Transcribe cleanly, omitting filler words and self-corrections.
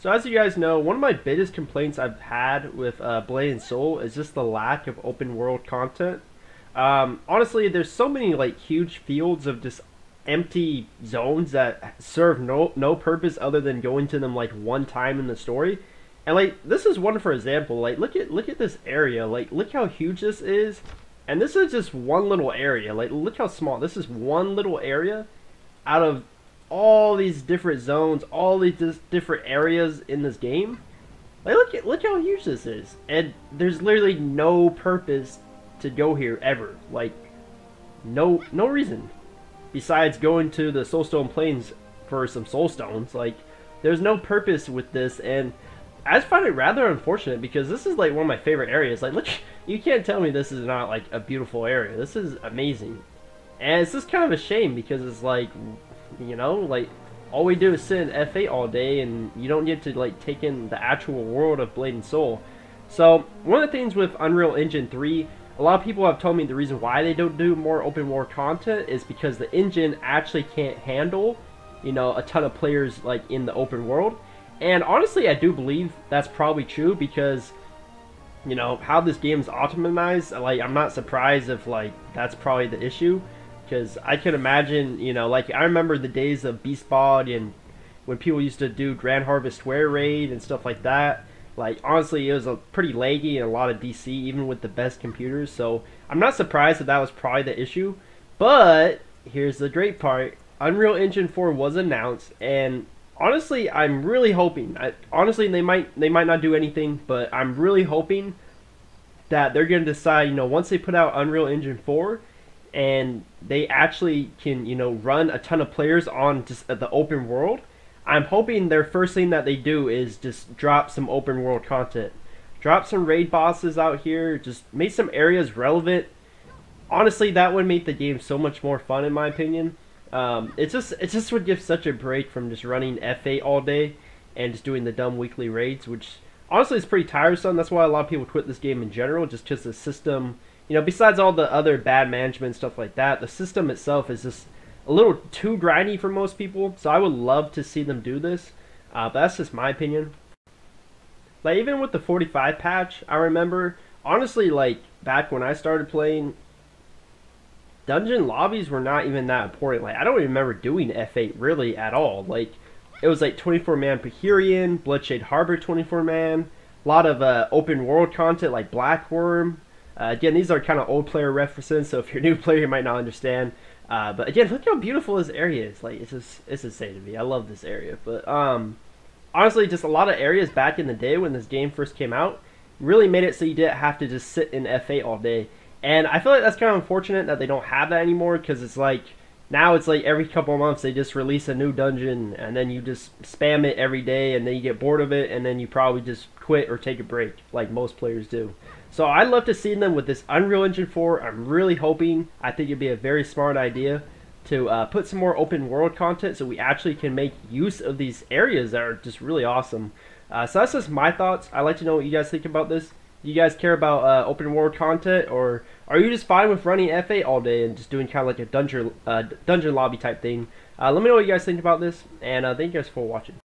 So as you guys know, one of my biggest complaints I've had with Blade and Soul is just the lack of open world content. Honestly, there's so many like huge fields of just empty zones that serve no purpose other than going to them like one time in the story. And like this is one for example. Like look at this area. Like look how huge this is. And this is just one little area. Like look how small. This is one little area out of all these different zones, all these different areas in this game. Like look how huge this is, and there's literally no purpose to go here ever. Like no reason besides going to the Soulstone Plains for some Soulstones. Like there's no purpose with this, and I just find it rather unfortunate because this is like one of my favorite areas. Like look, you can't tell me this is not like a beautiful area. This is amazing, and it's just kind of a shame because it's like, you know, like all we do is sit in F8 all day and you don't get to like take in the actual world of Blade and Soul. So one of the things with Unreal Engine 3, a lot of people have told me the reason why they don't do more open world content is because the engine actually can't handle, you know, a ton of players like in the open world. And honestly, I do believe that's probably true because, you know, how this game is optimized, like I'm not surprised if like that's probably the issue. Because I can imagine, you know, like I remember the days of Beast Bod and when people used to do Grand Harvest Square Raid and stuff like that. Like honestly, it was a pretty laggy and a lot of DC even with the best computers. So I'm not surprised that that was probably the issue. But here's the great part: Unreal Engine 4 was announced, and honestly, I'm really hoping. Honestly, they might not do anything, but I'm really hoping that they're going to decide. You know, once they put out Unreal Engine 4. And they actually can, you know, run a ton of players on just the open world, I'm hoping their first thing that they do is just drop some open world content. Drop some raid bosses out here, just make some areas relevant. Honestly, that would make the game so much more fun in my opinion. It just would give such a break from just running F8 all day and just doing the dumb weekly raids, which honestly is pretty tiresome. That's why a lot of people quit this game in general, just because the system, you know, besides all the other bad management and stuff like that, the system itself is just a little too grindy for most people. So I would love to see them do this, but that's just my opinion. Like even with the 45 patch, I remember, honestly, like back when I started playing, dungeon lobbies were not even that important. Like I don't even remember doing F8 really at all. Like it was like 24-man Pahirian, Bloodshade Harbor 24-man, a lot of open world content like Blackworm. Again, these are kind of old player references, so if you're a new player, you might not understand. But again, look how beautiful this area is. Like, it's insane to me. I love this area. But honestly, just a lot of areas back in the day when this game first came out really made it so you didn't have to just sit in F8 all day. And I feel like that's kind of unfortunate that they don't have that anymore, because it's like, now it's like every couple of months they just release a new dungeon, and then you just spam it every day, and then you get bored of it, and then you probably just quit or take a break, like most players do. So I'd love to see them with this Unreal Engine 4. I'm really hoping, I think it'd be a very smart idea to put some more open world content so we actually can make use of these areas that are just really awesome. So that's just my thoughts. I'd like to know what you guys think about this. Do you guys care about open world content, or are you just fine with running F8 all day and just doing kind of like a dungeon lobby type thing? Let me know what you guys think about this, and thank you guys for watching.